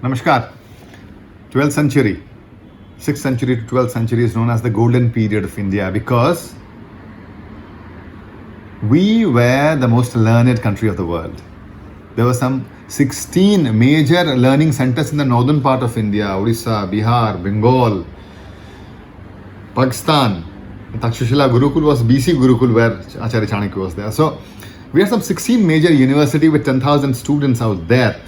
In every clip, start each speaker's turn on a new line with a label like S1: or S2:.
S1: Namaskar. 12th century, 6th century to 12th century is known as the golden period of India because we were the most learned country of the world. There were some 16 major learning centers in the northern part of India, Odisha, Bihar, Bengal, Pakistan. Takshashila Gurukul was BC Gurukul where Acharya Chanakya was there. So we had some 16 major university with 10,000 students out there.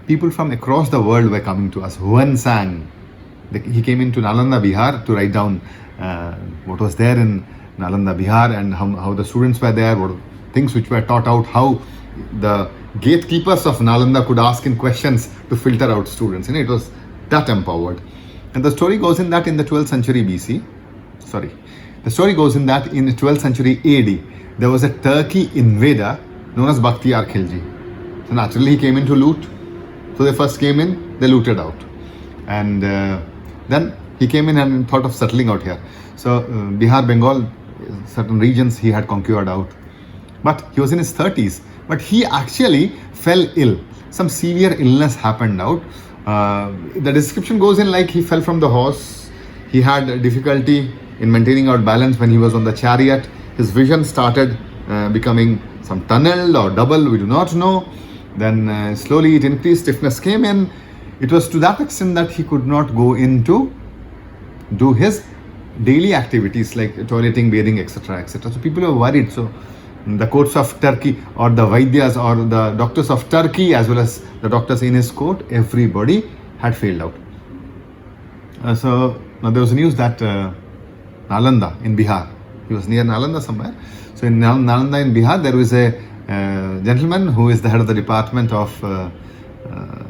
S1: People from across the world were coming to us. Huan Sang, he came into Nalanda, Bihar to write down what was there in Nalanda, Bihar and how the students were there, what things which were taught out, how the gatekeepers of Nalanda could ask in questions to filter out students. It was that empowered. And the story goes in that in the 12th century BC, the story goes in that in the 12th century AD, there was a Turkey invader known as Bakhtiyar Khilji. So naturally he came in to loot. So they first came in, they looted out. And then he came in and thought of settling out here. So Bihar, Bengal, certain regions he had conquered out. But he was in his 30s. But he actually fell ill. Some severe illness happened out. The description goes in like he fell from the horse. He had difficulty in maintaining out balance when he was on the chariot. His vision started becoming some tunnel or double, we do not know. Then slowly it increased, stiffness came in. It was to that extent that he could not go in to do his daily activities like toileting, bathing, etc. etc. So people were worried. So the courts of Turkey or the Vaidyas or the doctors of Turkey as well as the doctors in his court, everybody had failed out. So now there was news that Nalanda in Bihar, he was near Nalanda somewhere. So in Nalanda in Bihar there was a gentleman who is the head of the department of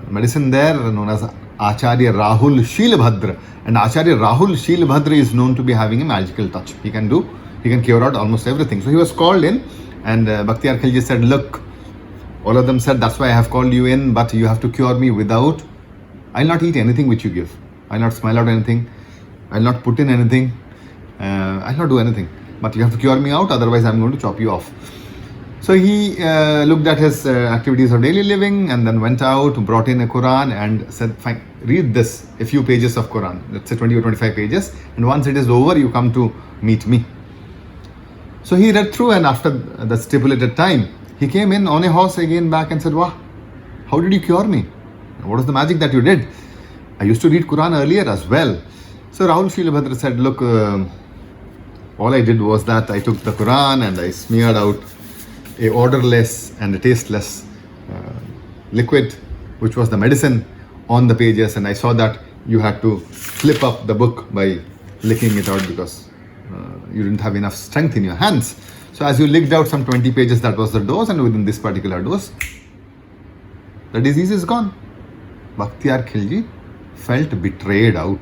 S1: medicine there, known as Acharya Rahul Sri Badra. And Acharya Rahul Sri Badra is known to be having a magical touch. He can cure out almost everything. So he was called in and Bakhtiyar Khilji said, look, all of them said, that's why I have called you in, but you have to cure me without, I'll not eat anything which you give. I'll not smell out anything. I'll not put in anything. I'll not do anything. But you have to cure me out, otherwise I'm going to chop you off. So he looked at his activities of daily living and then went out, brought in a Quran and said, fine, read this, a few pages of Quran, let's say 20 or 25 pages. And once it is over, you come to meet me. So he read through and after the stipulated time, he came in on a horse again back and said, wow, how did you cure me? What was the magic that you did? I used to read Quran earlier as well. So Rahul Sri Badra said, look, all I did was that I took the Quran and I smeared out a odorless and a tasteless liquid, which was the medicine, on the pages, and I saw that you had to flip up the book by licking it out because you didn't have enough strength in your hands. So as you licked out some 20 pages, that was the dose, and within this particular dose, the disease is gone. Bakhtiyar Khilji felt betrayed out.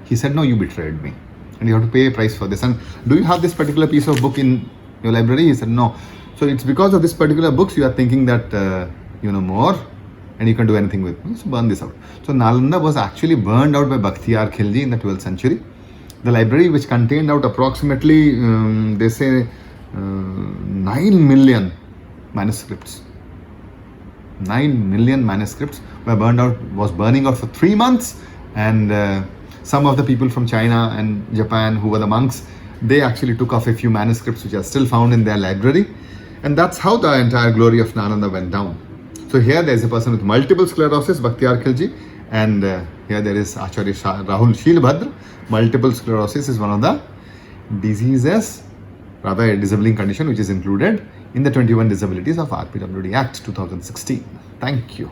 S1: He said, no, you betrayed me and you have to pay a price for this. And do you have this particular piece of book in your library? He said, no. So it's because of this particular books you are thinking that you know more and you can do anything with me. So burn this out. So Nalanda was actually burned out by Bakhtiyar Khilji in the 12th century. The library, which contained out approximately, they say, 9 million manuscripts. 9 million manuscripts were burned out, was burning out for 3 months. And some of the people from China and Japan who were the monks, they actually took off a few manuscripts which are still found in their library. And that's how the entire glory of Nalanda went down. So here there is a person with multiple sclerosis, Bakhtiyar Khilji, and here there is Acharya Rahul Sri Badra. Multiple sclerosis is one of the diseases, rather a disabling condition which is included in the 21 disabilities of RPWD Act 2016. Thank you.